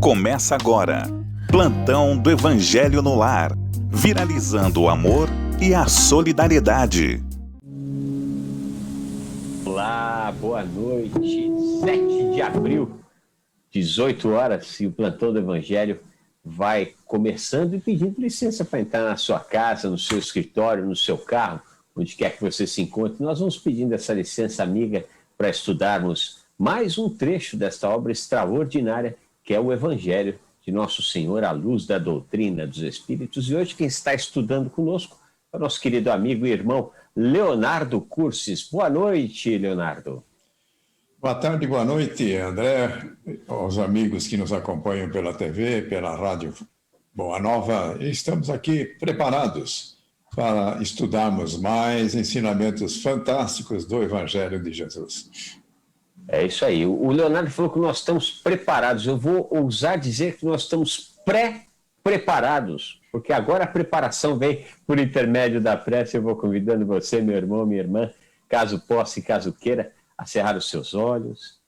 Começa agora. Plantão do Evangelho no Lar. Viralizando o amor e a solidariedade. Olá, boa noite. 7 de abril, 18 horas, e o Plantão do Evangelho vai começando e pedindo licença para entrar na sua casa, no seu escritório, no seu carro, onde quer que você se encontre. Nós vamos pedindo essa licença amiga para estudarmos mais um trecho desta obra extraordinária que é o Evangelho de Nosso Senhor, à luz da doutrina dos Espíritos. E hoje quem está estudando conosco é o nosso querido amigo e irmão Leonardo Cursis. Boa noite, Leonardo. Boa tarde, boa noite, André, aos amigos que nos acompanham pela TV, pela Rádio Boa Nova. Estamos aqui preparados para estudarmos mais ensinamentos fantásticos do Evangelho de Jesus. É isso aí. O Leonardo falou que nós estamos preparados. Eu vou ousar dizer que nós estamos pré-preparados, porque agora a preparação vem por intermédio da prece. Eu vou convidando você, meu irmão, minha irmã, caso possa e caso queira, a cerrar os seus olhos,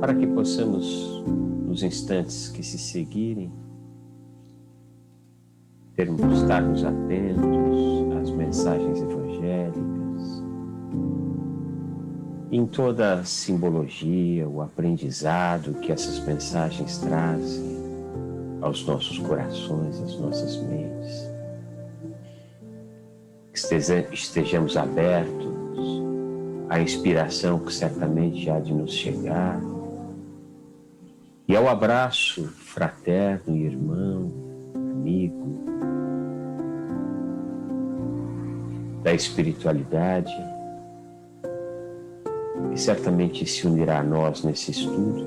para que possamos, nos instantes que se seguirem, estarmos atentos às mensagens evangélicas, em toda a simbologia, o aprendizado que essas mensagens trazem aos nossos corações, às nossas mentes. Estejamos abertos à inspiração que certamente há de nos chegar e ao abraço fraterno, irmão, amigo da espiritualidade, que certamente se unirá a nós nesse estudo.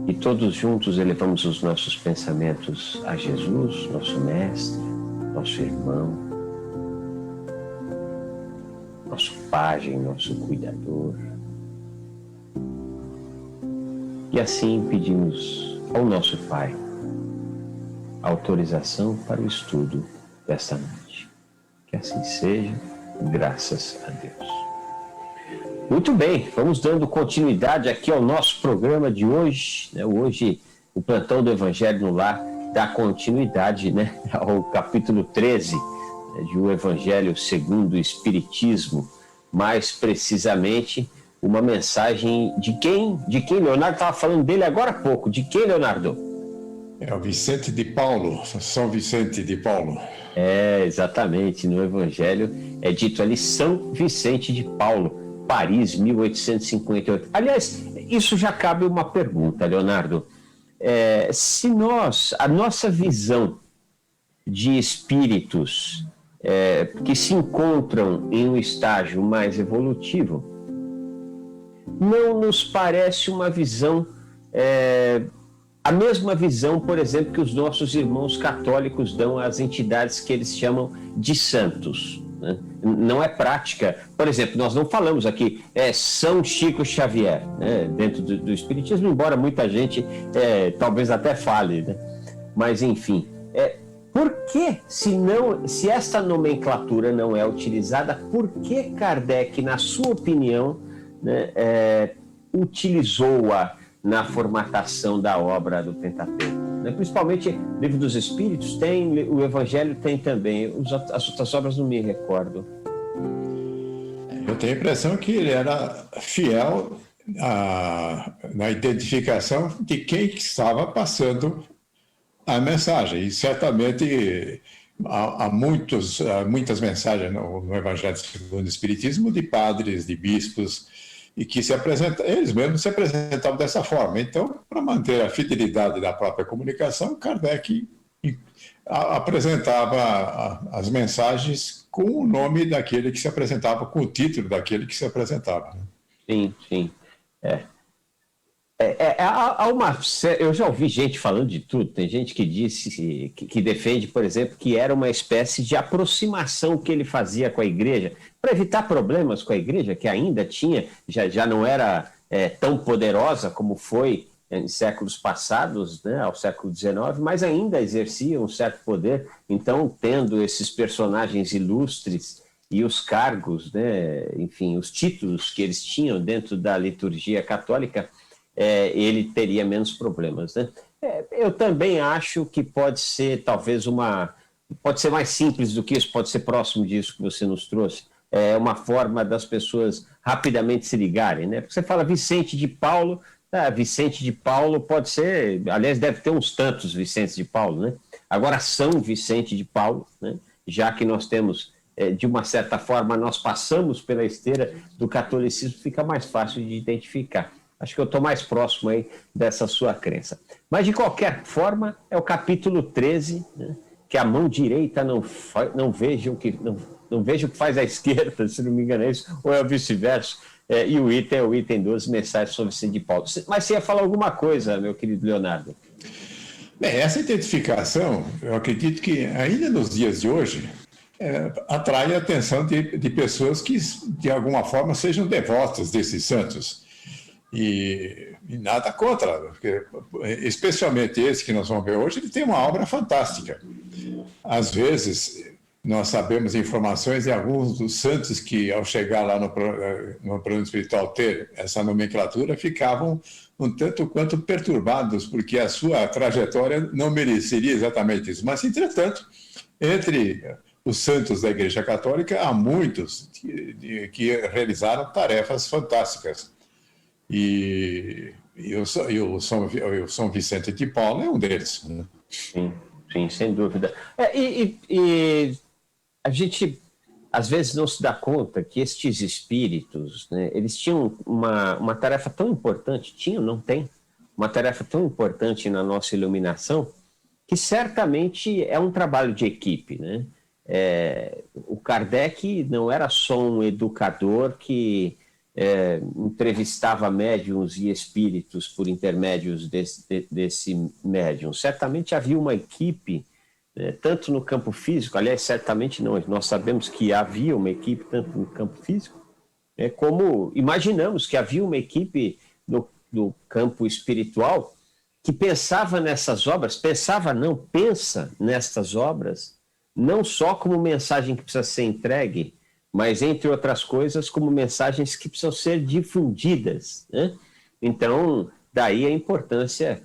E todos juntos elevamos os nossos pensamentos a Jesus, nosso Mestre, nosso irmão, nosso pajem, nosso cuidador. E assim pedimos ao nosso Pai autorização para o estudo desta noite. Que assim seja, graças a Deus. Muito bem, vamos dando continuidade aqui ao nosso programa de hoje. Hoje, o Plantão do Evangelho no Lar dá continuidade, ao capítulo 13 de O Evangelho segundo o Espiritismo. Mais precisamente, uma mensagem de quem? Leonardo estava falando dele agora há pouco. De quem, Leonardo? É o Vicente de Paulo, São Vicente de Paulo. É, exatamente. No Evangelho é dito ali São Vicente de Paulo, Paris, 1858. Aliás, isso já cabe uma pergunta, Leonardo. Se a nossa visão de espíritos que se encontram em um estágio mais evolutivo, não nos parece uma visão, a mesma visão, por exemplo, que os nossos irmãos católicos dão às entidades que eles chamam de santos, né? Não é prática. Por exemplo, nós não falamos aqui São Chico Xavier, né? Dentro do Espiritismo, embora muita gente talvez até fale, né? Mas enfim, por que, se esta nomenclatura não é utilizada, por que Kardec, na sua opinião, né, utilizou-a na formatação da obra do Pentateuco? Principalmente o Livro dos Espíritos tem, o Evangelho tem também, as outras obras não me recordo. Eu tenho a impressão que ele era fiel na identificação de quem estava passando a mensagem. E certamente há muitas mensagens no Evangelho segundo o Espiritismo de padres, de bispos, e que eles mesmos se apresentavam dessa forma. Então, para manter a fidelidade da própria comunicação, Kardec apresentava as mensagens com o nome daquele que se apresentava, com o título daquele que se apresentava. Sim, sim. Eu já ouvi gente falando de tudo. Tem gente que disse que defende, por exemplo, que era uma espécie de aproximação que ele fazia com a igreja, para evitar problemas com a igreja, que ainda tinha, já não era tão poderosa como foi em séculos passados, né, ao século XIX, mas ainda exercia um certo poder. Então, tendo esses personagens ilustres e os cargos, né, enfim, os títulos que eles tinham dentro da liturgia católica, ele teria menos problemas, né? Eu também acho que pode ser talvez pode ser mais simples do que isso, pode ser próximo disso que você nos trouxe. É uma forma das pessoas rapidamente se ligarem, né? Porque você fala Vicente de Paulo, Vicente de Paulo pode ser, aliás, deve ter uns tantos Vicentes de Paulo, né? Agora, São Vicente de Paulo, né? Já que nós temos, de uma certa forma, nós passamos pela esteira do catolicismo, fica mais fácil de identificar. Acho que eu estou mais próximo aí dessa sua crença. Mas, de qualquer forma, é o capítulo 13, né? Que a mão direita não veja o que faz a esquerda, se não me engano é isso, ou é o vice-versa. E o item é o item 12, mensagem sobre Vicente de Paulo. Mas você ia falar alguma coisa, meu querido Leonardo? Bem, essa identificação, eu acredito que ainda nos dias de hoje, atrai a atenção de pessoas que, de alguma forma, sejam devotas desses santos. E nada contra, porque, especialmente esse que nós vamos ver hoje, ele tem uma obra fantástica. Às vezes, nós sabemos informações de alguns dos santos que, ao chegar lá no plano espiritual ter essa nomenclatura, ficavam um tanto quanto perturbados, porque a sua trajetória não mereceria exatamente isso. Mas, entretanto, entre os santos da Igreja Católica, há muitos que realizaram tarefas fantásticas. E o São Vicente de Paulo é um deles. Né? Sim, sem dúvida. E a gente, às vezes, não se dá conta que estes espíritos, né, eles tinham uma tarefa tão importante, não tem, uma tarefa tão importante na nossa iluminação, que certamente é um trabalho de equipe, né? O Kardec não era só um educador que entrevistava médiuns e espíritos por intermédios desse médium. Certamente havia uma equipe, tanto no campo físico, aliás, certamente não, nós sabemos que havia uma equipe tanto no campo físico, como imaginamos que havia uma equipe no campo espiritual que pensava nessas obras, pensa nestas obras, não só como mensagem que precisa ser entregue, mas, entre outras coisas, como mensagens que precisam ser difundidas, né? Então, daí a importância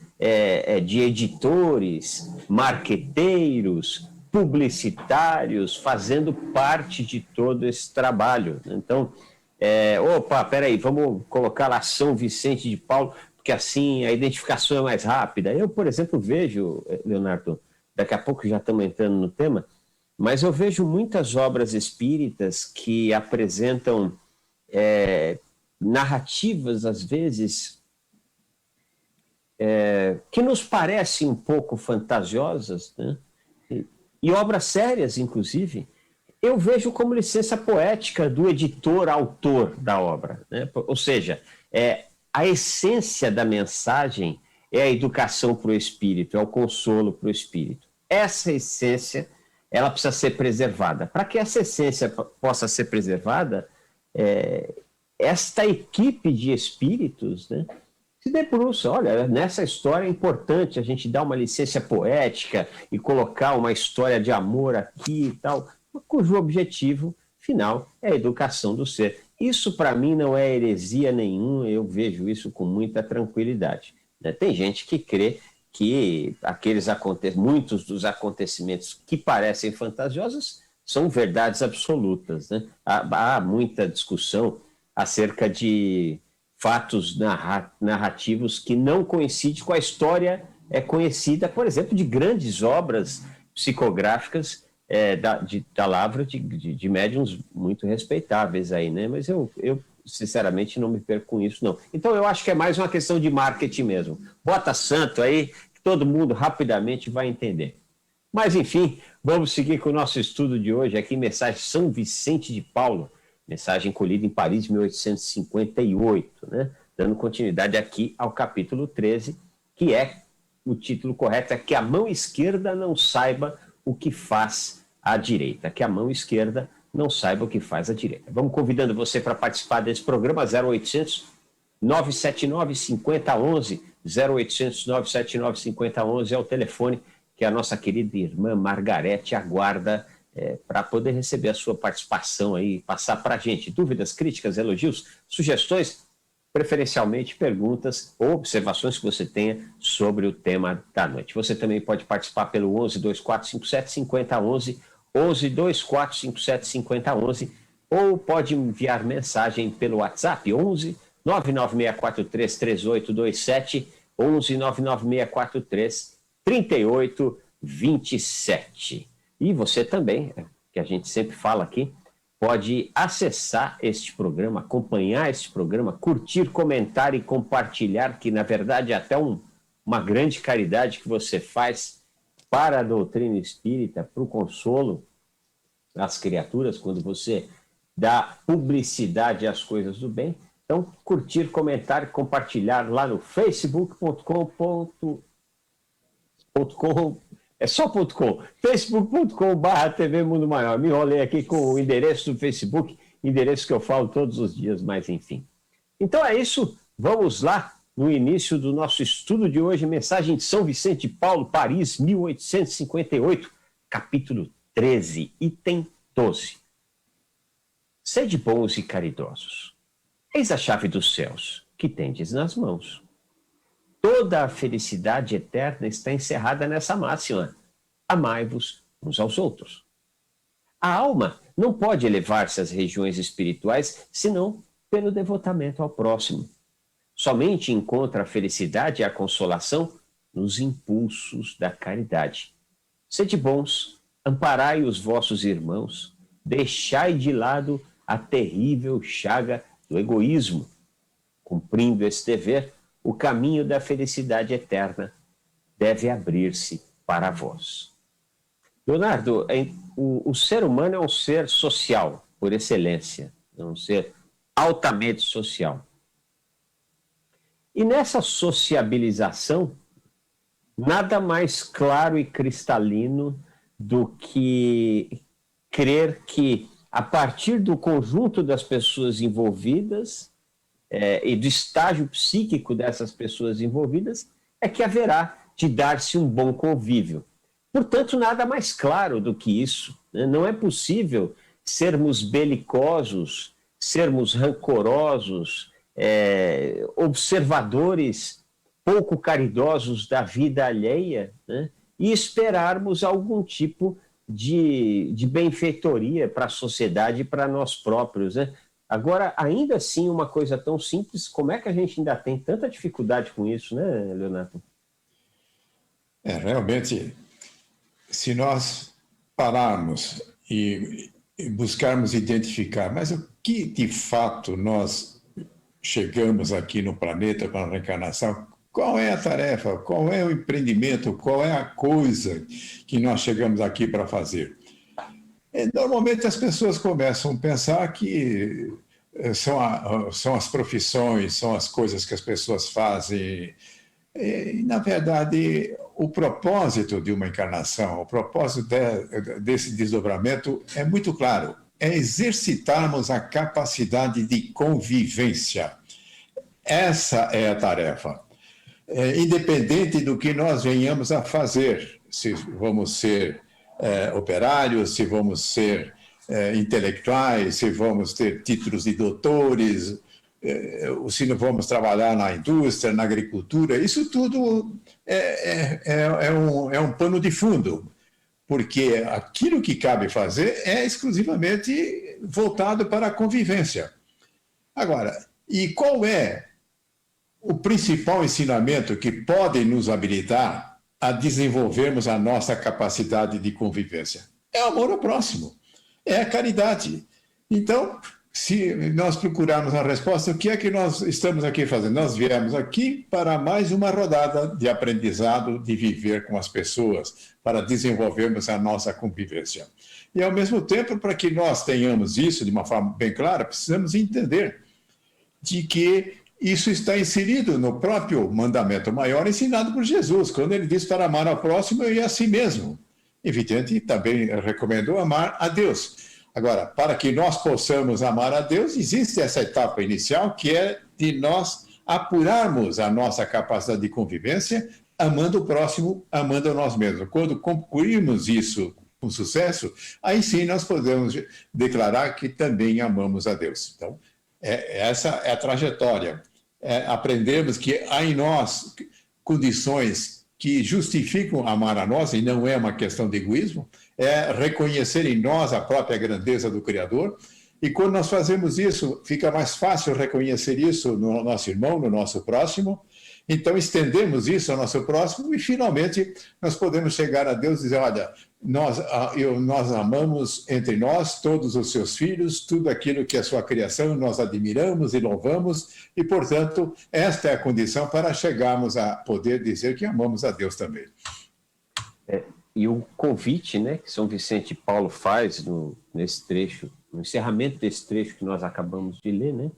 de editores, marqueteiros, publicitários, fazendo parte de todo esse trabalho. Então, peraí, vamos colocar lá São Vicente de Paulo, porque assim a identificação é mais rápida. Eu, por exemplo, vejo, Leonardo, daqui a pouco já estamos entrando no tema, mas eu vejo muitas obras espíritas que apresentam narrativas, às vezes, que nos parecem um pouco fantasiosas, né? E obras sérias, inclusive, eu vejo como licença poética do editor-autor da obra, né? Ou seja, a essência da mensagem é a educação para o espírito, é o consolo para o espírito. Essa essência, ela precisa ser preservada. Para que essa essência possa ser preservada, esta equipe de espíritos, né, se debruça. Olha, nessa história é importante a gente dar uma licença poética e colocar uma história de amor aqui e tal, cujo objetivo final é a educação do ser. Isso, para mim, não é heresia nenhuma, eu vejo isso com muita tranquilidade. Né? Tem gente que crê que muitos dos acontecimentos que parecem fantasiosos são verdades absolutas. Né? Há muita discussão acerca de fatos narrativos que não coincidem com a história conhecida, por exemplo, de grandes obras psicográficas da lavra de médiuns muito respeitáveis aí, né? Mas eu sinceramente não me perco com isso, não. Então eu acho que é mais uma questão de marketing mesmo. Bota santo aí, que todo mundo rapidamente vai entender. Mas enfim, vamos seguir com o nosso estudo de hoje aqui, mensagem São Vicente de Paulo, mensagem colhida em Paris, 1858, né? Dando continuidade aqui ao capítulo 13, que o título correto é que a mão esquerda não saiba o que faz a direita, que a mão esquerda não saiba o que faz a direita. Vamos convidando você para participar desse programa, 0800 979 5011, 0800 979 5011 é o telefone que a nossa querida irmã Margarete aguarda para poder receber a sua participação aí, passar para a gente dúvidas, críticas, elogios, sugestões, preferencialmente perguntas ou observações que você tenha sobre o tema da noite. Você também pode participar pelo 11 2457 5011, 11 2457 5011, ou pode enviar mensagem pelo WhatsApp 11 99643 3827, 11 99643 3827. E você também, que a gente sempre fala aqui, pode acessar este programa, acompanhar este programa, curtir, comentar e compartilhar, que na verdade é até uma grande caridade que você faz para a doutrina espírita, para o consolo das criaturas, quando você dá publicidade às coisas do bem. Então, curtir, comentar e compartilhar lá no facebook.com. É só .com, facebook.com/TV Mundo Maior. Me enrolei aqui com o endereço do Facebook, endereço que eu falo todos os dias, mas enfim. Então é isso, vamos lá no início do nosso estudo de hoje, mensagem de São Vicente de Paulo, Paris, 1858, capítulo 13, item 12. Sede bons e caridosos, eis a chave dos céus, que tendes nas mãos. Toda a felicidade eterna está encerrada nessa máxima: amai-vos uns aos outros. A alma não pode elevar-se às regiões espirituais senão pelo devotamento ao próximo. Somente encontra a felicidade e a consolação nos impulsos da caridade. Sede bons, amparai os vossos irmãos, deixai de lado a terrível chaga do egoísmo. Cumprindo esse dever, o caminho da felicidade eterna deve abrir-se para vós. Leonardo, o ser humano é um ser social, por excelência, é um ser altamente social. E nessa sociabilização, nada mais claro e cristalino do que crer que, a partir do conjunto das pessoas envolvidas, e do estágio psíquico dessas pessoas envolvidas, é que haverá de dar-se um bom convívio. Portanto, nada mais claro do que isso, né? Não é possível sermos belicosos, sermos rancorosos, observadores pouco caridosos da vida alheia, né? E esperarmos algum tipo de benfeitoria para a sociedade e para nós próprios, né? Agora, ainda assim, uma coisa tão simples, como é que a gente ainda tem tanta dificuldade com isso, né, Leonardo? Realmente, se nós pararmos e buscarmos identificar, mas o que de fato nós chegamos aqui no planeta com a reencarnação, qual é a tarefa, qual é o empreendimento, qual é a coisa que nós chegamos aqui para fazer? Normalmente as pessoas começam a pensar que são as profissões, são as coisas que as pessoas fazem. E, na verdade, o propósito de uma encarnação, o propósito desse desdobramento é muito claro. É exercitarmos a capacidade de convivência. Essa é a tarefa. Independente do que nós venhamos a fazer, se vamos ser operários, se vamos ser intelectuais, se vamos ter títulos de doutores, se não vamos trabalhar na indústria, na agricultura, isso tudo é um pano de fundo, porque aquilo que cabe fazer é exclusivamente voltado para a convivência. Agora, e qual é o principal ensinamento que pode nos habilitar a desenvolvermos a nossa capacidade de convivência? É o amor ao próximo, é a caridade. Então, se nós procurarmos a resposta, o que é que nós estamos aqui fazendo? Nós viemos aqui para mais uma rodada de aprendizado, de viver com as pessoas, para desenvolvermos a nossa convivência. E, ao mesmo tempo, para que nós tenhamos isso de uma forma bem clara, precisamos entender de que isso está inserido no próprio mandamento maior ensinado por Jesus, quando ele diz para amar ao próximo e a si mesmo. Evidente, também recomendou amar a Deus. Agora, para que nós possamos amar a Deus, existe essa etapa inicial, que é de nós apurarmos a nossa capacidade de convivência, amando o próximo, amando a nós mesmos. Quando concluirmos isso com sucesso, aí sim nós podemos declarar que também amamos a Deus. Então, essa é a trajetória. Aprendermos que há em nós condições que justificam amar a nós, e não é uma questão de egoísmo, é reconhecer em nós a própria grandeza do Criador. E quando nós fazemos isso, fica mais fácil reconhecer isso no nosso irmão, no nosso próximo. Então, estendemos isso ao nosso próximo e, finalmente, nós podemos chegar a Deus e dizer, olha, nós amamos entre nós todos os seus filhos, tudo aquilo que é sua criação, nós admiramos e louvamos, e, portanto, esta é a condição para chegarmos a poder dizer que amamos a Deus também. E o convite, né, que São Vicente Paulo faz nesse trecho, no encerramento desse trecho que nós acabamos de ler, né?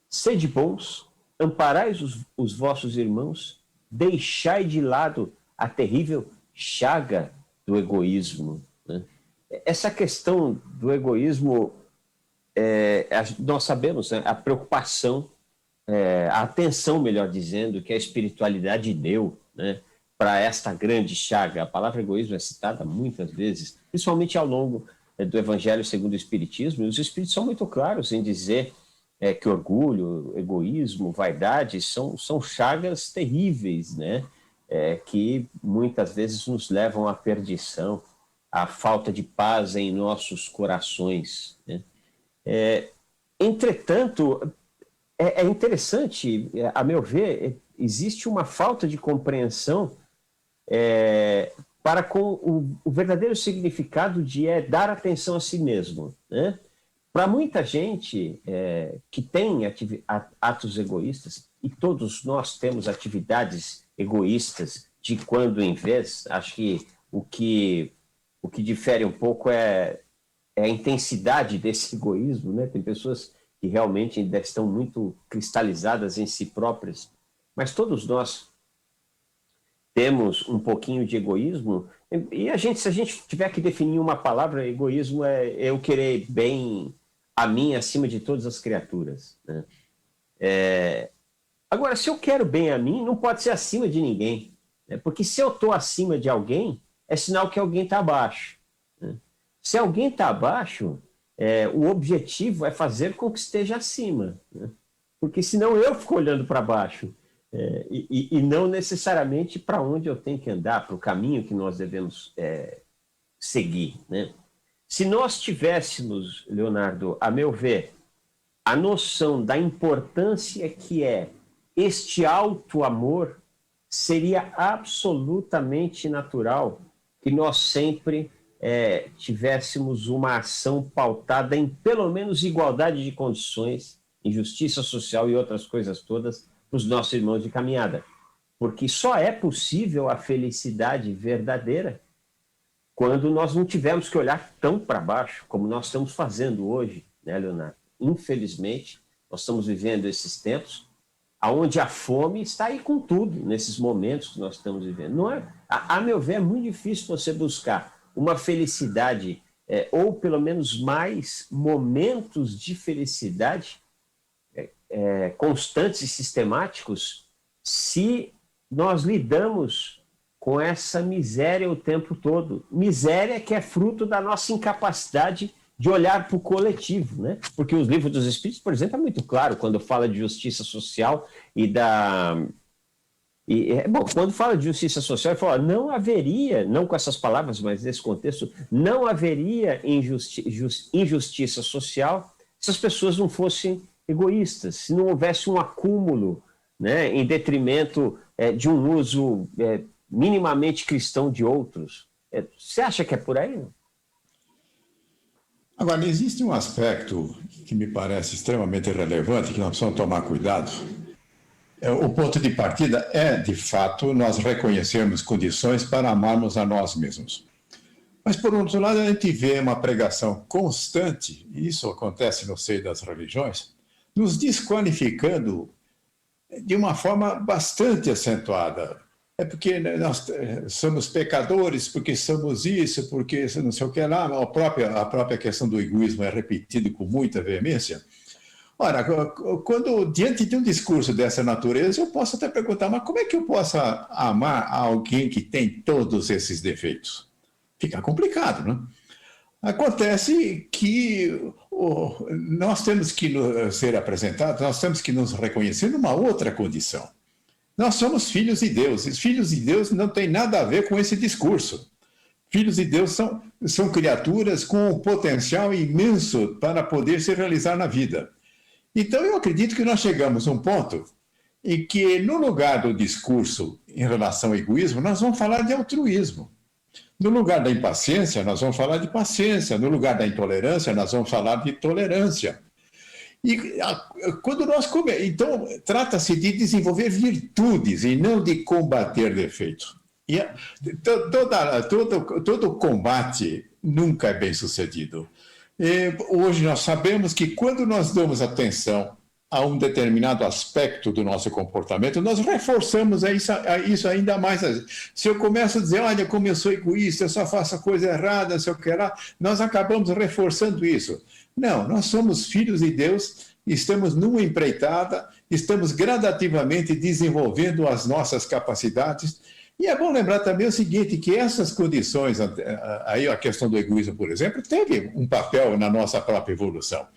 Sede bons, amparais os vossos irmãos, deixai de lado a terrível chaga do egoísmo. Né? Essa questão do egoísmo, nós sabemos, né, a preocupação, a atenção, melhor dizendo, que a espiritualidade deu, né, para esta grande chaga. A palavra egoísmo é citada muitas vezes, principalmente ao longo do Evangelho segundo o Espiritismo, e os Espíritos são muito claros em dizer que orgulho, egoísmo, vaidade são chagas terríveis, né? Que muitas vezes nos levam à perdição, à falta de paz em nossos corações. Né? Entretanto, é interessante, a meu ver, existe uma falta de compreensão para com o verdadeiro significado de dar atenção a si mesmo, né? Para muita gente que tem atos egoístas, e todos nós temos atividades egoístas de quando em vez, acho que o que difere um pouco é a intensidade desse egoísmo, né? Tem pessoas que realmente ainda estão muito cristalizadas em si próprias, mas todos nós temos um pouquinho de egoísmo, e se a gente tiver que definir uma palavra, egoísmo é eu querer bem a mim acima de todas as criaturas. Né? Agora, se eu quero bem a mim, não pode ser acima de ninguém, né? Porque se eu estou acima de alguém, é sinal que alguém está abaixo. Né? Se alguém está abaixo, o objetivo é fazer com que esteja acima, né? Porque senão eu fico olhando para baixo. E não necessariamente para onde eu tenho que andar, para o caminho que nós devemos seguir. Né? Se nós tivéssemos, Leonardo, a meu ver, a noção da importância que é este alto amor, seria absolutamente natural que nós sempre tivéssemos uma ação pautada em pelo menos igualdade de condições, em justiça social e outras coisas todas, para os nossos irmãos de caminhada. Porque só é possível a felicidade verdadeira quando nós não tivermos que olhar tão para baixo como nós estamos fazendo hoje, né, Leonardo? Infelizmente, nós estamos vivendo esses tempos onde a fome está aí com tudo, nesses momentos que nós estamos vivendo. Não é, a meu ver, é muito difícil você buscar uma felicidade, ou pelo menos mais momentos de felicidade constantes e sistemáticos, se nós lidamos com essa miséria o tempo todo. Miséria que é fruto da nossa incapacidade de olhar para o coletivo, né? Porque os livros dos Espíritos, por exemplo, é muito claro quando fala de justiça social quando fala de justiça social, ele fala, não haveria, não com essas palavras, mas nesse contexto, não haveria injustiça social se as pessoas não fossem egoístas, se não houvesse um acúmulo, né, em detrimento de um uso minimamente cristão de outros. Você acha que é por aí? Não? Agora, existe um aspecto que me parece extremamente relevante, que nós precisamos tomar cuidado. O ponto de partida de fato, nós reconhecermos condições para amarmos a nós mesmos. Mas, por outro lado, a gente vê uma pregação constante, e isso acontece no seio das religiões, nos desqualificando de uma forma bastante acentuada. É porque nós somos pecadores, porque somos isso, porque não sei o que lá, a própria questão do egoísmo é repetida com muita veemência. Ora, quando diante de um discurso dessa natureza, eu posso até perguntar, mas como é que eu posso amar alguém que tem todos esses defeitos? Fica complicado, não é? Acontece que nós temos que ser apresentados, nós temos que nos reconhecer numa outra condição. Nós somos filhos de Deus. E filhos de Deus não tem nada a ver com esse discurso. Filhos de Deus são criaturas com um potencial imenso para poder se realizar na vida. Então, eu acredito que nós chegamos a um ponto em que, no lugar do discurso em relação ao egoísmo, nós vamos falar de altruísmo. No lugar da impaciência, nós vamos falar de paciência. No lugar da intolerância, nós vamos falar de tolerância. Então, trata-se de desenvolver virtudes e não de combater defeitos. E todo combate nunca é bem sucedido. Hoje nós sabemos que quando nós damos atenção a um determinado aspecto do nosso comportamento, nós reforçamos isso ainda mais. Se eu começo a dizer, olha, como eu sou egoísta, eu só faço a coisa errada, se eu quero, nós acabamos reforçando isso. Não, nós somos filhos de Deus, estamos numa empreitada, estamos gradativamente desenvolvendo as nossas capacidades. E é bom lembrar também o seguinte, que essas condições, aí a questão do egoísmo, por exemplo, teve um papel na nossa própria evolução.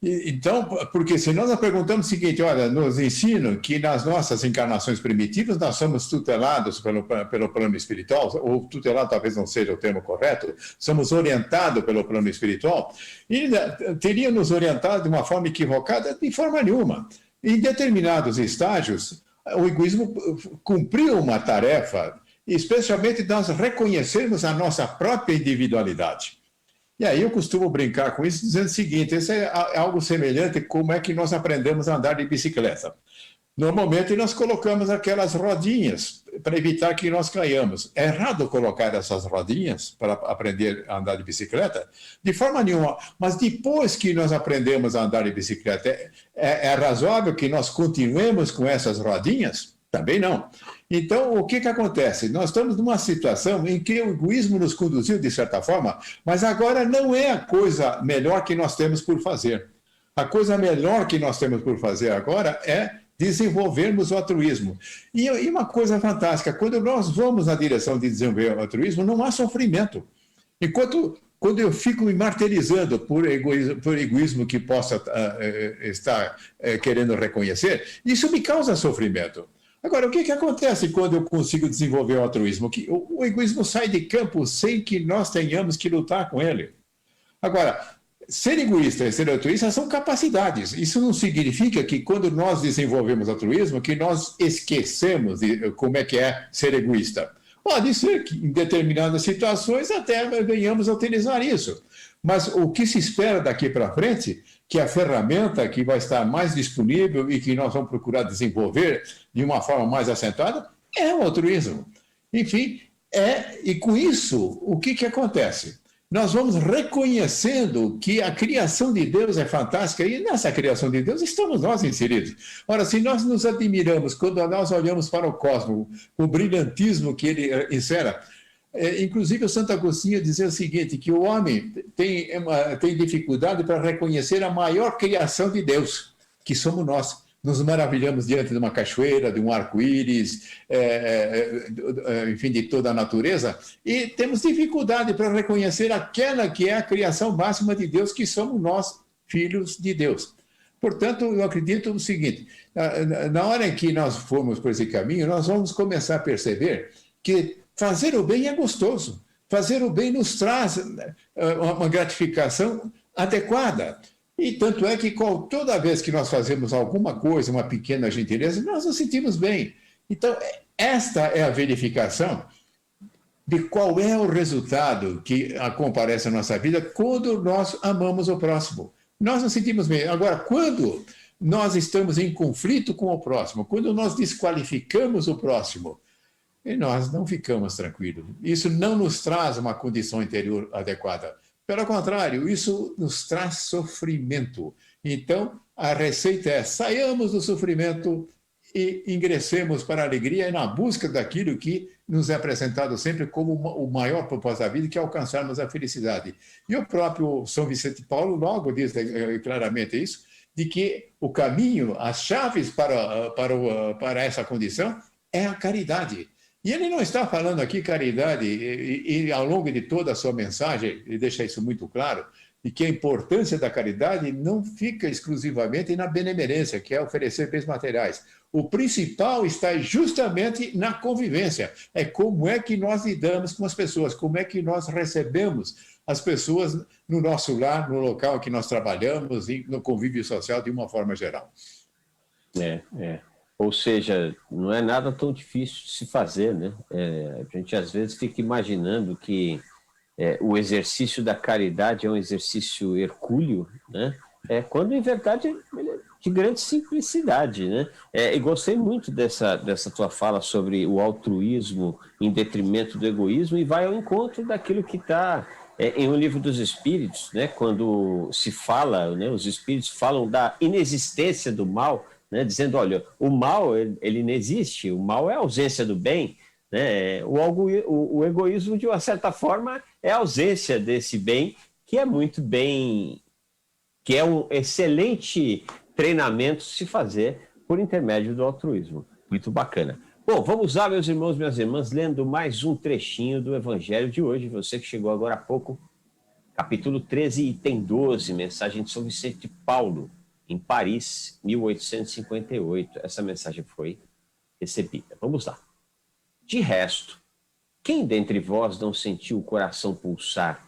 Então, porque se nós perguntamos o seguinte, olha, nos ensinam que nas nossas encarnações primitivas nós somos tutelados pelo plano espiritual, ou tutelado talvez não seja o termo correto, somos orientados pelo plano espiritual, e teria nos orientado de uma forma equivocada? De forma nenhuma. Em determinados estágios, o egoísmo cumpriu uma tarefa, especialmente nós reconhecermos a nossa própria individualidade. E aí eu costumo brincar com isso, dizendo o seguinte, isso é algo semelhante a como é que nós aprendemos a andar de bicicleta. Normalmente nós colocamos aquelas rodinhas para evitar que nós caiamos. É errado colocar essas rodinhas para aprender a andar de bicicleta? De forma nenhuma. Mas depois que nós aprendemos a andar de bicicleta, é razoável que nós continuemos com essas rodinhas? Também não. Então, o que acontece? Nós estamos numa situação em que o egoísmo nos conduziu, de certa forma, mas agora não é a coisa melhor que nós temos por fazer. A coisa melhor que nós temos por fazer agora é desenvolvermos o altruísmo. E uma coisa fantástica, quando nós vamos na direção de desenvolver o altruísmo, não há sofrimento. Quando eu fico me martirizando por egoísmo que possa estar querendo reconhecer, isso me causa sofrimento. Agora, o que acontece quando eu consigo desenvolver o altruísmo? Que o egoísmo sai de campo sem que nós tenhamos que lutar com ele. Agora, ser egoísta e ser altruísta são capacidades. Isso não significa que quando nós desenvolvemos altruísmo, que nós esquecemos de como é que é ser egoísta. Pode ser que em determinadas situações até venhamos a utilizar isso. Mas o que se espera daqui para frente, que a ferramenta que vai estar mais disponível e que nós vamos procurar desenvolver de uma forma mais acentuada, é o altruísmo. Enfim, e com isso, o que acontece? Nós vamos reconhecendo que a criação de Deus é fantástica e nessa criação de Deus estamos nós inseridos. Ora, se nós nos admiramos quando nós olhamos para o cosmos, o brilhantismo que ele insera, inclusive o Santo Agostinho dizia o seguinte, que o homem tem dificuldade para reconhecer a maior criação de Deus, que somos nós. Nos maravilhamos diante de uma cachoeira, de um arco-íris, enfim, de toda a natureza, e temos dificuldade para reconhecer aquela que é a criação máxima de Deus, que somos nós, filhos de Deus. Portanto, eu acredito no seguinte, na hora em que nós formos por esse caminho, nós vamos começar a perceber que fazer o bem é gostoso, fazer o bem nos traz uma gratificação adequada. E tanto é que toda vez que nós fazemos alguma coisa, uma pequena gentileza, nós nos sentimos bem. Então, esta é a verificação de qual é o resultado que comparece à nossa vida quando nós amamos o próximo. Nós nos sentimos bem. Agora, quando nós estamos em conflito com o próximo, quando nós desqualificamos o próximo, e nós não ficamos tranquilos. Isso não nos traz uma condição interior adequada. Pelo contrário, isso nos traz sofrimento. Então, a receita é saiamos do sofrimento e ingressemos para a alegria e na busca daquilo que nos é apresentado sempre como o maior propósito da vida, que é alcançarmos a felicidade. E o próprio São Vicente de Paulo logo diz claramente isso, de que o caminho, as chaves para essa condição é a caridade. E ele não está falando aqui caridade, e ao longo de toda a sua mensagem, ele deixa isso muito claro, de que a importância da caridade não fica exclusivamente na benemerência, que é oferecer bens materiais. O principal está justamente na convivência. É como é que nós lidamos com as pessoas, como é que nós recebemos as pessoas no nosso lar, no local que nós trabalhamos e no convívio social de uma forma geral. Ou seja, não é nada tão difícil de se fazer, né? A gente às vezes fica imaginando que o exercício da caridade é um exercício hercúleo, né? Quando em verdade ele é de grande simplicidade, né? E gostei muito dessa tua fala sobre o altruísmo em detrimento do egoísmo, e vai ao encontro daquilo que está em O Livro dos Espíritos, né? Quando se fala, né, os espíritos falam da inexistência do mal, né, dizendo, olha, o mal ele não existe, o mal é a ausência do bem, né? O egoísmo, de uma certa forma, é a ausência desse bem, que é muito bem, que é um excelente treinamento se fazer por intermédio do altruísmo. Muito bacana. Bom, vamos lá, meus irmãos, minhas irmãs, lendo mais um trechinho do Evangelho de hoje. Você que chegou agora há pouco, capítulo 13, item 12, mensagem de São Vicente de Paulo, em Paris, 1858. Essa mensagem foi recebida. Vamos lá. De resto, quem dentre vós não sentiu o coração pulsar,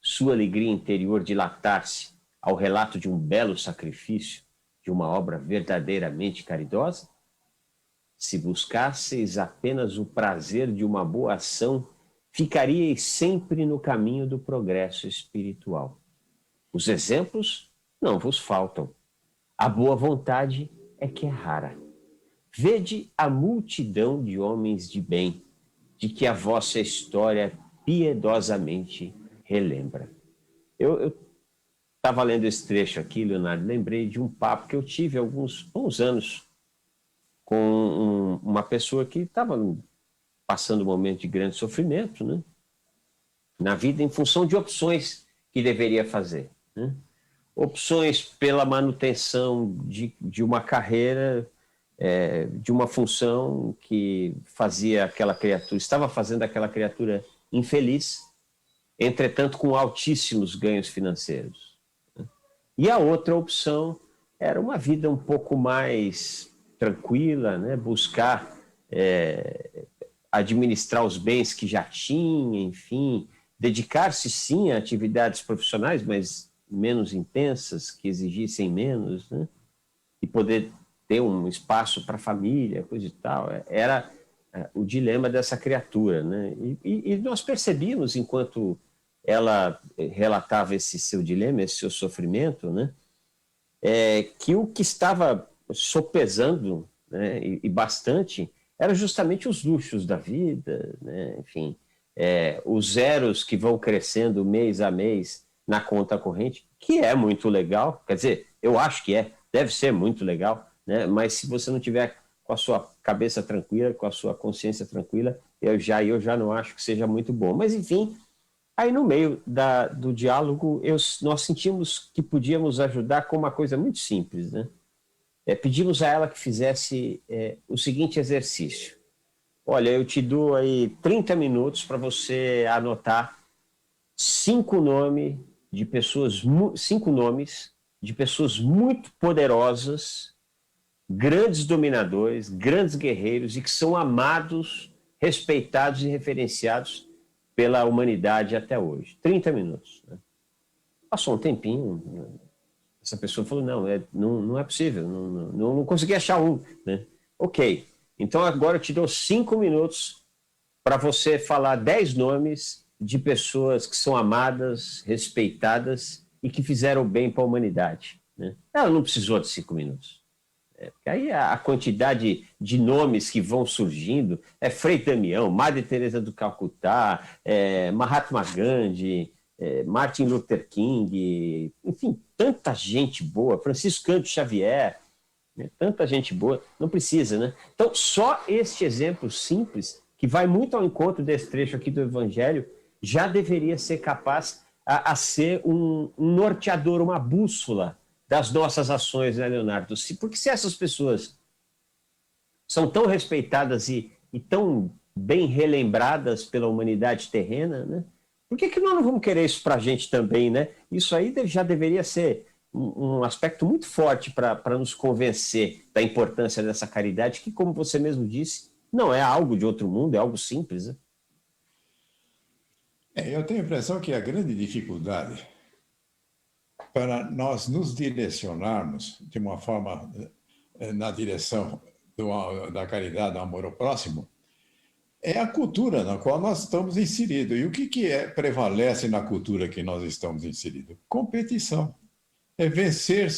sua alegria interior dilatar-se ao relato de um belo sacrifício, de uma obra verdadeiramente caridosa? Se buscasseis apenas o prazer de uma boa ação, ficaríeis sempre no caminho do progresso espiritual. Os exemplos não vos faltam. A boa vontade é que é rara. Vede a multidão de homens de bem, de que a vossa história piedosamente relembra. Eu estava lendo esse trecho aqui, Leonardo, lembrei de um papo que eu tive há alguns bons anos com uma pessoa que estava passando um momento de grande sofrimento, né, na vida, em função de opções que deveria fazer, né? Opções pela manutenção de uma carreira, de uma função que fazia aquela criatura, estava fazendo aquela criatura infeliz, entretanto com altíssimos ganhos financeiros. E a outra opção era uma vida um pouco mais tranquila, né? Buscar administrar os bens que já tinha, enfim, dedicar-se sim a atividades profissionais, mas menos intensas, que exigissem menos, né? E poder ter um espaço para a família, coisa e tal. Era o dilema dessa criatura, né? E nós percebíamos, enquanto ela relatava esse seu dilema, esse seu sofrimento, né, que o que estava sopesando, né, e bastante, era justamente os luxos da vida, né? Enfim, os zeros que vão crescendo mês a mês na conta corrente, que é muito legal, quer dizer, eu acho que deve ser muito legal, né? Mas se você não tiver com a sua cabeça tranquila, com a sua consciência tranquila, eu já não acho que seja muito bom. Mas, enfim, aí no meio do diálogo, nós sentimos que podíamos ajudar com uma coisa muito simples, né? Pedimos a ela que fizesse o seguinte exercício. Olha, eu te dou aí 30 minutos para você anotar 5 nomes de pessoas muito poderosas, grandes dominadores, grandes guerreiros, e que são amados, respeitados e referenciados pela humanidade até hoje. 30 minutos. Né? Passou um tempinho, essa pessoa falou, não é possível, não consegui achar um. Né? Ok, então agora eu te dou 5 minutos para você falar 10 nomes de pessoas que são amadas, respeitadas e que fizeram bem para a humanidade. Né? Ela não precisou de 5 minutos. Porque aí a quantidade de nomes que vão surgindo é Frei Damião, Madre Teresa do Calcutá, Mahatma Gandhi, Martin Luther King, enfim, tanta gente boa, Francisco Cândido Xavier, né? Tanta gente boa, não precisa, né? Então, só este exemplo simples, que vai muito ao encontro desse trecho aqui do Evangelho, já deveria ser capaz a ser um norteador, uma bússola das nossas ações, né, Leonardo? Porque se essas pessoas são tão respeitadas e tão bem relembradas pela humanidade terrena, né? Por que nós não vamos querer isso para a gente também, né? Isso aí já deveria ser um aspecto muito forte para nos convencer da importância dessa caridade, que, como você mesmo disse, não é algo de outro mundo, é algo simples, né? Eu tenho a impressão que a grande dificuldade para nós nos direcionarmos de uma forma na direção da caridade, do amor ao próximo, é a cultura na qual nós estamos inseridos. E o que prevalece na cultura que nós estamos inseridos? Competição. É vencer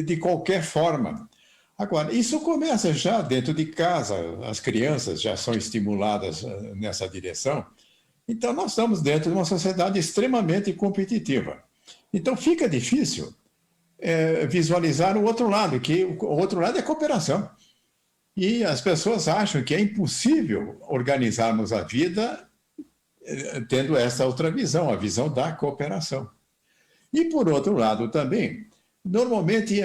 de qualquer forma. Agora, isso começa já dentro de casa, as crianças já são estimuladas nessa direção. Então, nós estamos dentro de uma sociedade extremamente competitiva. Então, fica difícil visualizar o outro lado, que o outro lado é cooperação. E as pessoas acham que é impossível organizarmos a vida tendo essa outra visão, a visão da cooperação. E, por outro lado, também, normalmente,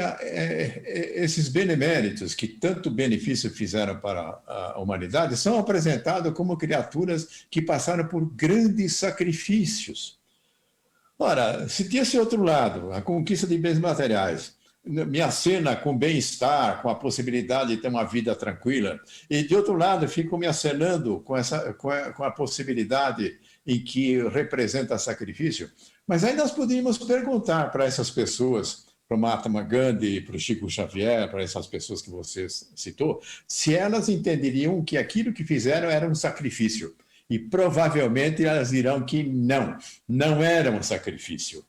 esses beneméritos que tanto benefício fizeram para a humanidade são apresentados como criaturas que passaram por grandes sacrifícios. Ora, se desse outro lado, a conquista de bens materiais, me acena com bem-estar, com a possibilidade de ter uma vida tranquila, e de outro lado, fico me acenando com a possibilidade em que representa sacrifício. Mas aí nós poderíamos perguntar para essas pessoas, para o Mahatma Gandhi, para o Chico Xavier, para essas pessoas que você citou, se elas entenderiam que aquilo que fizeram era um sacrifício. E provavelmente elas dirão que não era um sacrifício.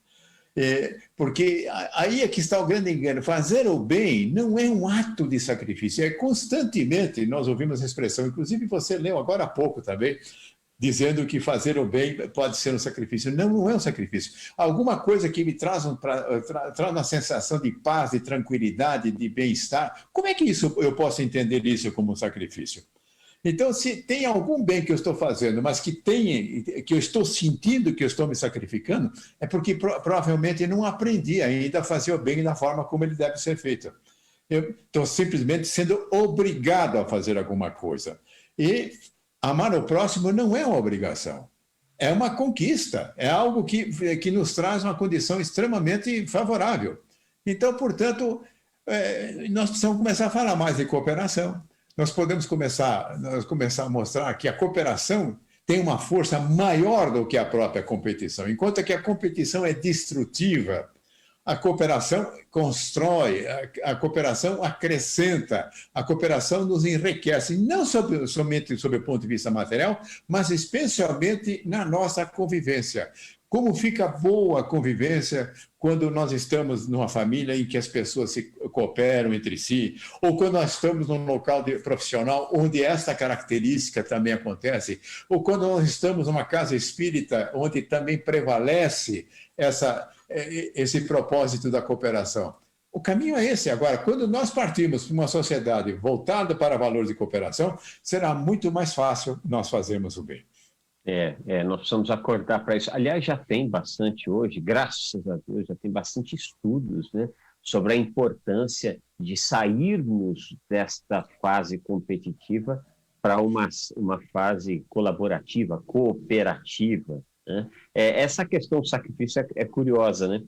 Porque aí é que está o grande engano. Fazer o bem não é um ato de sacrifício, é constantemente, nós ouvimos a expressão, inclusive você leu agora há pouco também, dizendo que fazer o bem pode ser um sacrifício. Não é um sacrifício. Alguma coisa que me traz uma sensação de paz, de tranquilidade, de bem-estar. Como é que eu posso entender isso como um sacrifício? Então, se tem algum bem que eu estou fazendo, mas que eu estou sentindo que eu estou me sacrificando, é porque provavelmente não aprendi ainda a fazer o bem da forma como ele deve ser feito. Eu estou simplesmente sendo obrigado a fazer alguma coisa. E amar o próximo não é uma obrigação, é uma conquista, é algo que nos traz uma condição extremamente favorável. Então, portanto, nós precisamos começar a falar mais de cooperação. Nós podemos começar a mostrar que a cooperação tem uma força maior do que a própria competição. Enquanto que a competição é destrutiva, a cooperação constrói, a cooperação acrescenta, a cooperação nos enriquece, não somente sob o ponto de vista material, mas especialmente na nossa convivência. Como fica boa a convivência quando nós estamos numa família em que as pessoas se cooperam entre si, ou quando nós estamos num local profissional onde essa característica também acontece, ou quando nós estamos numa casa espírita onde também prevalece esse propósito da cooperação. O caminho é esse. Agora, quando nós partimos para uma sociedade voltada para valores de cooperação, será muito mais fácil nós fazermos o bem. Nós precisamos acordar para isso. Aliás, já tem bastante hoje, graças a Deus, já tem bastante estudos, né, sobre a importância de sairmos desta fase competitiva para uma fase colaborativa, cooperativa, né? Essa questão do sacrifício é curiosa, né?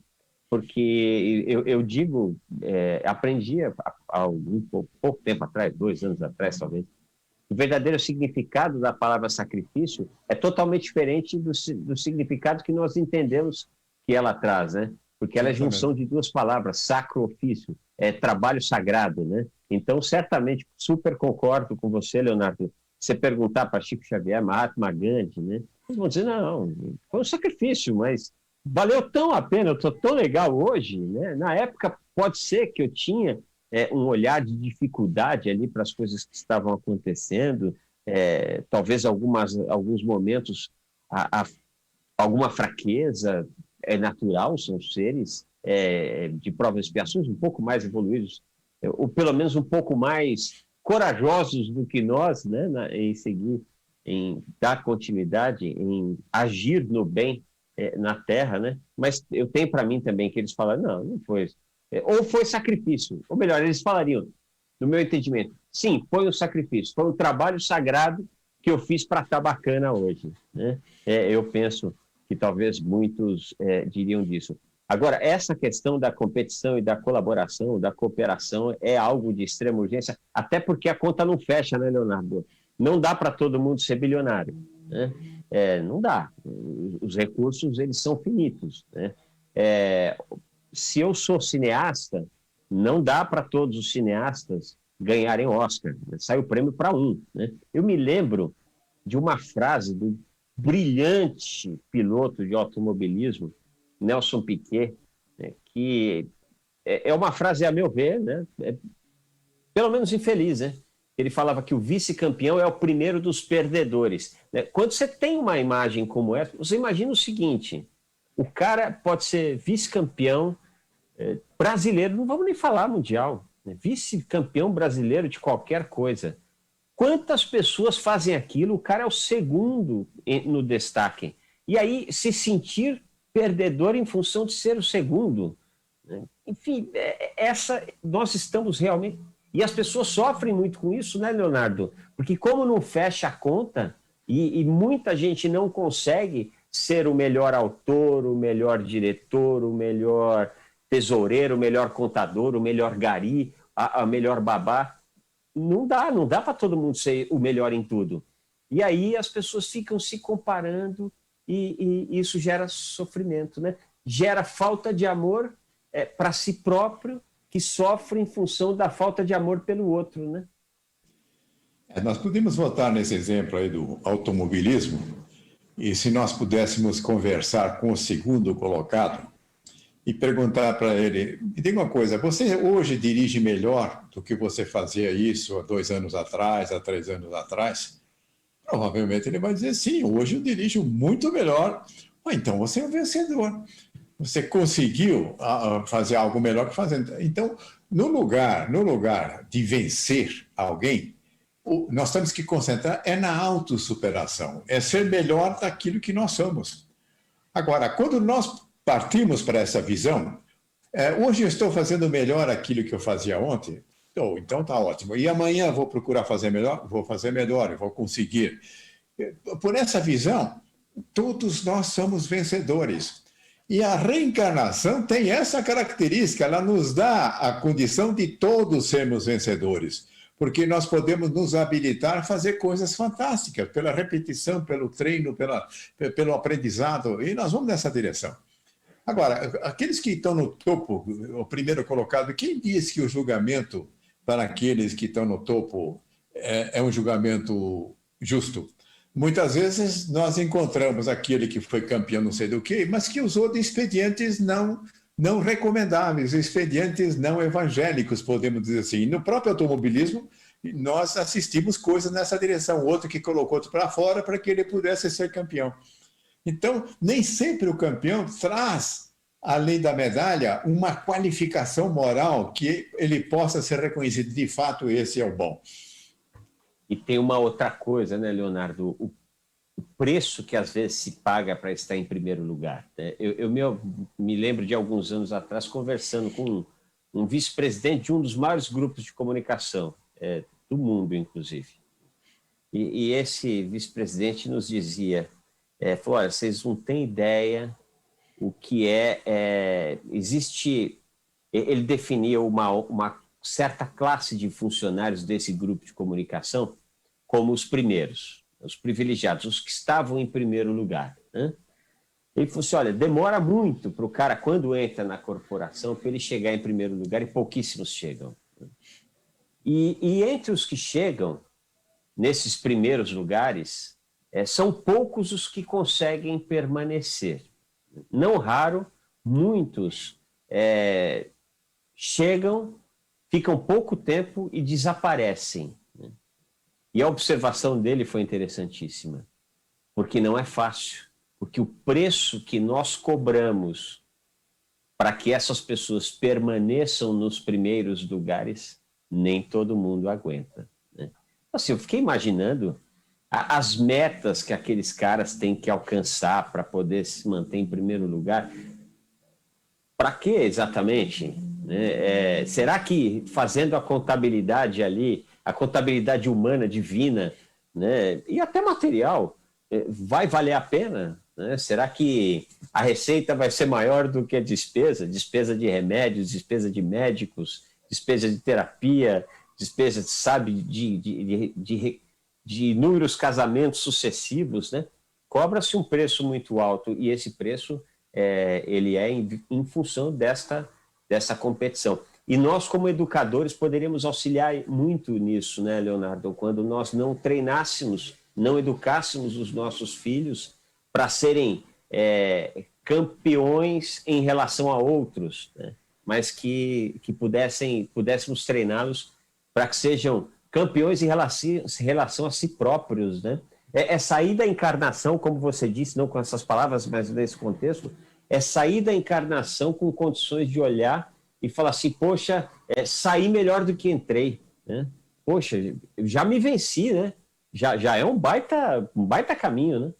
Porque eu digo, aprendi há pouco tempo atrás, 2 anos atrás, talvez, o verdadeiro significado da palavra sacrifício é totalmente diferente do significado que nós entendemos que ela traz, né? Porque ela é junção de 2 palavras, sacro-ofício, trabalho sagrado, né? Então, certamente, super concordo com você, Leonardo. Você perguntar para Chico Xavier, Mahatma Gandhi, né? Eles vão dizer, não, foi um sacrifício, mas valeu tão a pena, eu estou tão legal hoje, né? Na época, pode ser que eu tinha um olhar de dificuldade ali para as coisas que estavam acontecendo, talvez alguns momentos alguma fraqueza é natural, são seres de provas e expiações um pouco mais evoluídos, ou pelo menos um pouco mais corajosos do que nós, né, em seguir, em dar continuidade, em agir no bem na Terra, né? Mas eu tenho para mim também que eles falaram, não foi... ou foi sacrifício, ou melhor, eles falariam, no meu entendimento, sim, foi um sacrifício, foi um trabalho sagrado que eu fiz para estar bacana hoje, né? Eu penso que talvez muitos diriam disso. Agora, essa questão da competição e da colaboração, da cooperação, é algo de extrema urgência, até porque a conta não fecha, né, Leonardo? Não dá para todo mundo ser bilionário, né? Não dá. Os recursos, eles são finitos, né? Se eu sou cineasta, não dá para todos os cineastas ganharem Oscar. Sai o prêmio para um, né? Eu me lembro de uma frase do brilhante piloto de automobilismo, Nelson Piquet, né, que é uma frase, a meu ver, né, pelo menos infeliz, né? Ele falava que o vice-campeão é o primeiro dos perdedores, né? Quando você tem uma imagem como essa, você imagina o seguinte: o cara pode ser vice-campeão brasileiro, não vamos nem falar mundial, né? Vice-campeão brasileiro de qualquer coisa. Quantas pessoas fazem aquilo? O cara é o segundo no destaque. E aí se sentir perdedor em função de ser o segundo, né? Enfim, nós estamos realmente... E as pessoas sofrem muito com isso, né, Leonardo? Porque como não fecha a conta, e muita gente não consegue ser o melhor autor, o melhor diretor, o melhor tesoureiro, o melhor contador, o melhor gari, a melhor babá. Não dá para todo mundo ser o melhor em tudo. E aí as pessoas ficam se comparando e isso gera sofrimento, né? Gera falta de amor para si próprio, que sofre em função da falta de amor pelo outro, né? Nós podemos voltar nesse exemplo aí do automobilismo, e se nós pudéssemos conversar com o segundo colocado e perguntar para ele: me diga uma coisa, você hoje dirige melhor do que você fazia isso há 2 anos atrás, há 3 anos atrás? Provavelmente ele vai dizer: sim, hoje eu dirijo muito melhor. Então você é um vencedor. Você conseguiu fazer algo melhor que fazendo. Então, no lugar de vencer alguém, nós temos que concentrar na autossuperação, é ser melhor daquilo que nós somos. Agora, quando nós partimos para essa visão, hoje eu estou fazendo melhor aquilo que eu fazia ontem, então está ótimo. E amanhã vou procurar fazer melhor? Vou fazer melhor, eu vou conseguir. Por essa visão, todos nós somos vencedores. E a reencarnação tem essa característica, ela nos dá a condição de todos sermos vencedores, porque nós podemos nos habilitar a fazer coisas fantásticas, pela repetição, pelo treino, pelo aprendizado, e nós vamos nessa direção. Agora, aqueles que estão no topo, o primeiro colocado, quem diz que o julgamento para aqueles que estão no topo é um julgamento justo? Muitas vezes nós encontramos aquele que foi campeão não sei do quê, mas que usou de expedientes não recomendáveis, expedientes não evangélicos, podemos dizer assim. E no próprio automobilismo, nós assistimos coisas nessa direção, outro que colocou outro para fora para que ele pudesse ser campeão. Então, nem sempre o campeão traz, além da medalha, uma qualificação moral que ele possa ser reconhecido. De fato, esse é o bom. E tem uma outra coisa, né, Leonardo? O preço que às vezes se paga para estar em primeiro lugar, né? Eu me lembro de alguns anos atrás conversando com um vice-presidente de um dos maiores grupos de comunicação do mundo, inclusive. E esse vice-presidente nos dizia... falou: olha, vocês não têm ideia o que existe... Ele definia uma certa classe de funcionários desse grupo de comunicação como os primeiros, os privilegiados, os que estavam em primeiro lugar, né? Ele falou assim: olha, demora muito para o cara, quando entra na corporação, para ele chegar em primeiro lugar, e pouquíssimos chegam. E entre os que chegam, nesses primeiros lugares... são poucos os que conseguem permanecer. Não raro, muitos chegam, ficam pouco tempo e desaparecem, né? E a observação dele foi interessantíssima, porque não é fácil, porque o preço que nós cobramos para que essas pessoas permaneçam nos primeiros lugares, nem todo mundo aguenta, né? Assim, eu fiquei imaginando as metas que aqueles caras têm que alcançar para poder se manter em primeiro lugar. Para quê exatamente? Será que fazendo a contabilidade ali a contabilidade humana, divina, né? E até material, vai valer a pena? Né? Será que a receita vai ser maior do que a despesa? Despesa de remédios, despesa de médicos, despesa de terapia, despesa, sabe, de inúmeros casamentos sucessivos, né? Cobra-se um preço muito alto e esse preço ele é em função dessa competição. E nós, como educadores, poderíamos auxiliar muito nisso, né, Leonardo? Quando nós não treinássemos, não educássemos os nossos filhos para serem campeões em relação a outros, né? Mas que pudéssemos treiná-los para que sejam campeões em relação a si próprios, né? É sair da encarnação, como você disse, não com essas palavras, mas nesse contexto, é sair da encarnação com condições de olhar e falar assim, poxa, saí melhor do que entrei, né? Poxa, eu já me venci, né? Já é um baita caminho, né?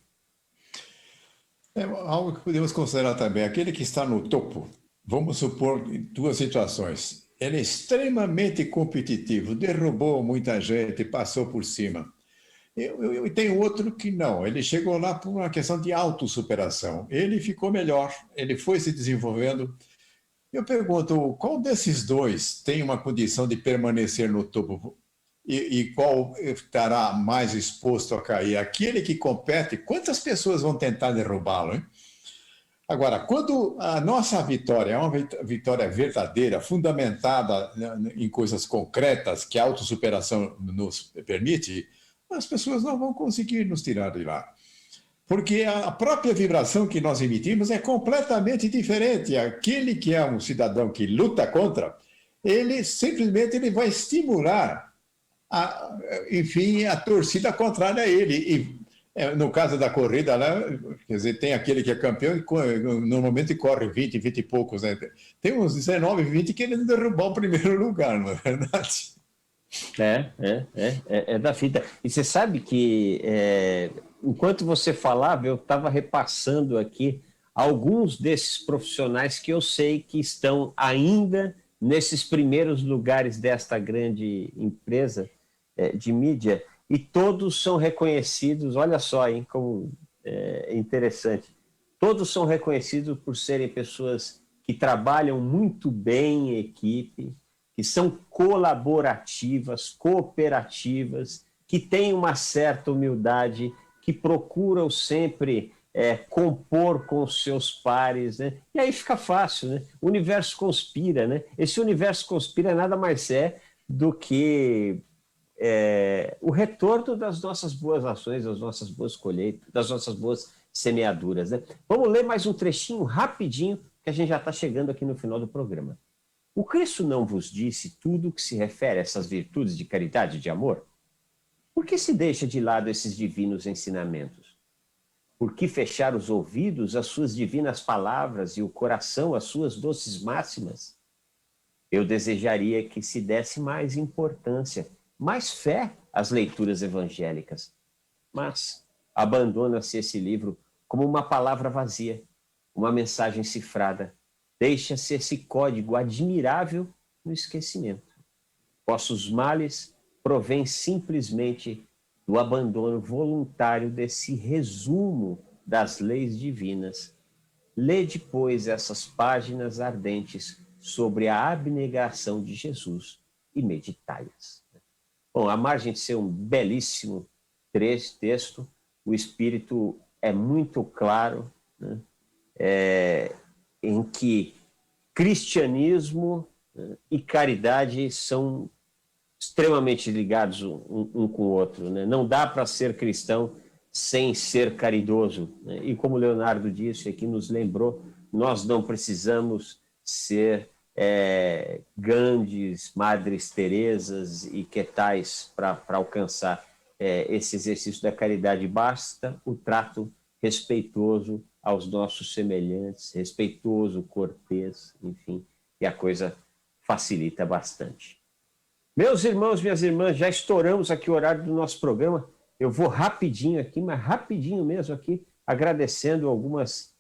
É algo que podemos considerar também. Aquele que está no topo, vamos supor duas situações. Ele é extremamente competitivo, derrubou muita gente, passou por cima. Eu tenho outro que não, ele chegou lá por uma questão de autossuperação. Ele ficou melhor, ele foi se desenvolvendo. Eu pergunto, qual desses dois tem uma condição de permanecer no topo e qual estará mais exposto a cair? Aquele que compete, quantas pessoas vão tentar derrubá-lo, hein? Agora, quando a nossa vitória é uma vitória verdadeira, fundamentada em coisas concretas que a autossuperação nos permite, as pessoas não vão conseguir nos tirar de lá. Porque a própria vibração que nós emitimos é completamente diferente. Aquele que é um cidadão que luta contra, ele simplesmente vai estimular, enfim, a torcida contrária a ele. E no caso da corrida, né, quer dizer, tem aquele que é campeão e normalmente corre 20 e poucos, né? Tem uns 19, 20 que ele derrubou o primeiro lugar, não é verdade? É da fita. E você sabe que, enquanto você falava, eu estava repassando aqui alguns desses profissionais que eu sei que estão ainda nesses primeiros lugares desta grande empresa de mídia, e todos são reconhecidos, olha só, hein, como é interessante, todos são reconhecidos por serem pessoas que trabalham muito bem em equipe, que são colaborativas, cooperativas, que têm uma certa humildade, que procuram sempre compor com os seus pares, né? E aí fica fácil, né? O universo conspira, né? Esse universo conspira nada mais do que o retorno das nossas boas ações, das nossas boas colheitas, das nossas boas semeaduras, né? Vamos ler mais um trechinho rapidinho, que a gente já está chegando aqui no final do programa. O Cristo não vos disse tudo o que se refere a essas virtudes de caridade e de amor? Por que se deixa de lado esses divinos ensinamentos? Por que fechar os ouvidos às suas divinas palavras e o coração às suas doces máximas? Eu desejaria que se desse mais importância, mais fé às leituras evangélicas. Mas abandona-se esse livro como uma palavra vazia, uma mensagem cifrada. Deixa-se esse código admirável no esquecimento. Vossos males provêm simplesmente do abandono voluntário desse resumo das leis divinas. Lede, pois, essas páginas ardentes sobre a abnegação de Jesus e meditai-as. Bom, à margem de ser um belíssimo texto, o espírito é muito claro, né? Em que cristianismo e caridade são extremamente ligados um com o outro, né? Não dá para ser cristão sem ser caridoso, né? E como o Leonardo disse aqui, nos lembrou, nós não precisamos ser Gandhis, Madres Teresas e que tais para alcançar esse exercício da caridade. Basta o trato respeitoso aos nossos semelhantes, respeitoso, cortês, enfim, e a coisa facilita bastante. Meus irmãos, minhas irmãs, já estouramos aqui o horário do nosso programa. Eu vou rapidinho aqui, mas rapidinho mesmo aqui, agradecendo algumas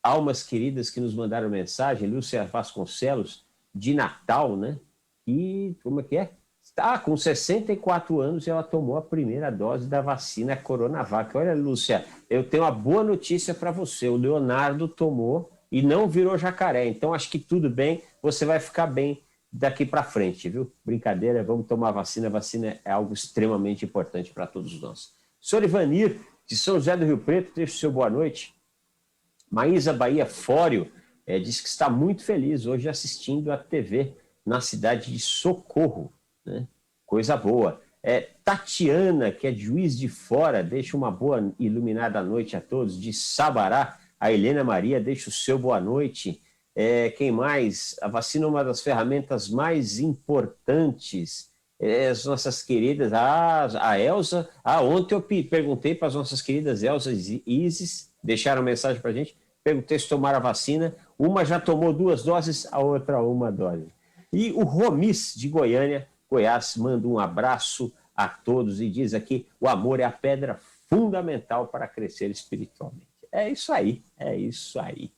almas queridas que nos mandaram mensagem. Lúcia Vasconcelos, de Natal, né? E como é que é? Com 64 anos ela tomou a primeira dose da vacina Coronavac. Olha, Lúcia, eu tenho uma boa notícia para você. O Leonardo tomou e não virou jacaré. Então acho que tudo bem, você vai ficar bem daqui para frente, viu? Brincadeira, vamos tomar vacina. A vacina é algo extremamente importante para todos nós. Senhor Ivanir, de São José do Rio Preto, deixa o seu boa noite. Maísa Bahia Fório diz que está muito feliz hoje assistindo a TV na cidade de Socorro, né? Coisa boa. Tatiana, que é de Juiz de Fora, deixa uma boa iluminada noite a todos. De Sabará, a Helena Maria deixa o seu boa noite. Quem mais? A vacina é uma das ferramentas mais importantes. As nossas queridas, a Elza. Ontem eu perguntei para as nossas queridas Elza e Isis, deixaram mensagem para a gente, perguntei se tomaram a vacina. Uma já tomou 2 doses, a outra 1 dose. E o Romis, de Goiânia, Goiás, manda um abraço a todos e diz aqui: o amor é a pedra fundamental para crescer espiritualmente. É isso aí, é isso aí.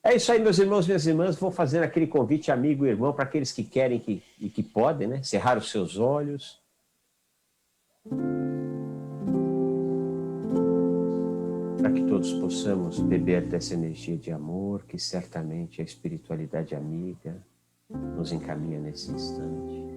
É isso aí, meus irmãos, minhas irmãs. Vou fazer aquele convite amigo e irmão para aqueles que querem e que podem, né? Cerrar os seus olhos. Para que todos possamos beber dessa energia de amor que certamente a espiritualidade amiga nos encaminha nesse instante.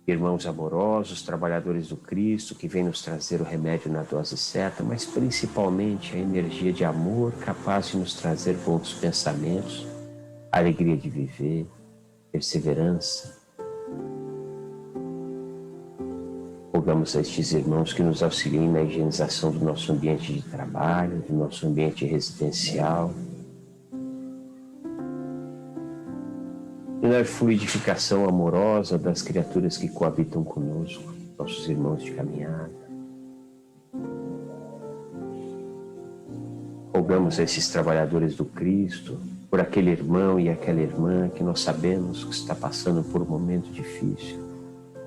Irmãos amorosos, trabalhadores do Cristo, que vêm nos trazer o remédio na dose certa, mas principalmente a energia de amor capaz de nos trazer bons pensamentos, alegria de viver, perseverança. Rogamos a estes irmãos que nos auxiliem na higienização do nosso ambiente de trabalho, do nosso ambiente residencial, e na fluidificação amorosa das criaturas que coabitam conosco, nossos irmãos de caminhada. Rogamos a esses trabalhadores do Cristo, por aquele irmão e aquela irmã que nós sabemos que está passando por um momento difícil.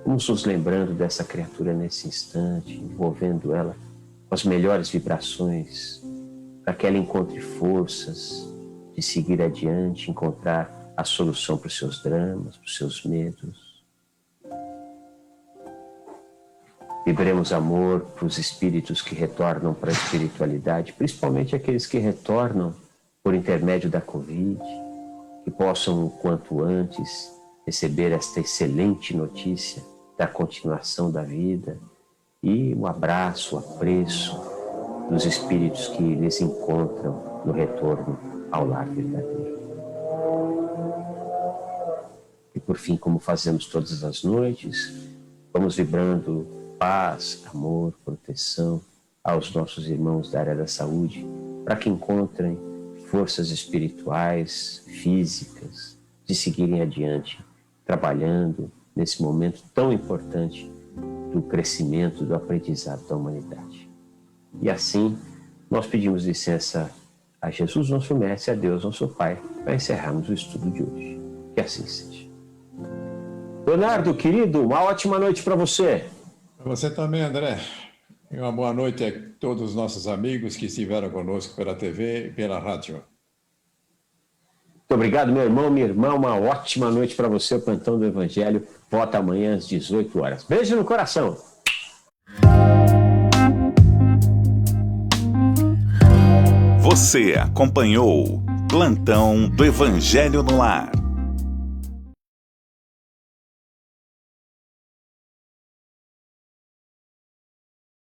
Vamos nos lembrando dessa criatura nesse instante, envolvendo ela com as melhores vibrações, para que ela encontre forças de seguir adiante, encontrar a solução para os seus dramas, para os seus medos. Vibremos amor para os espíritos que retornam para a espiritualidade, principalmente aqueles que retornam por intermédio da Covid, que possam, o quanto antes, receber esta excelente notícia da continuação da vida e um abraço, um apreço dos espíritos que lhes encontram no retorno ao lar verdadeiro. E por fim, como fazemos todas as noites, vamos vibrando paz, amor, proteção aos nossos irmãos da área da saúde, para que encontrem forças espirituais, físicas, de seguirem adiante, trabalhando nesse momento tão importante do crescimento, do aprendizado da humanidade. E assim, nós pedimos licença a Jesus, nosso Mestre, a Deus, nosso Pai, para encerrarmos o estudo de hoje. Que assim seja. Leonardo, querido, uma ótima noite para você. Para você também, André. E uma boa noite a todos os nossos amigos que estiveram conosco pela TV e pela rádio. Muito obrigado, meu irmão, minha irmã. Uma ótima noite para você. O Plantão do Evangelho volta amanhã às 18 horas. Beijo no coração. Você acompanhou Plantão do Evangelho no Lar.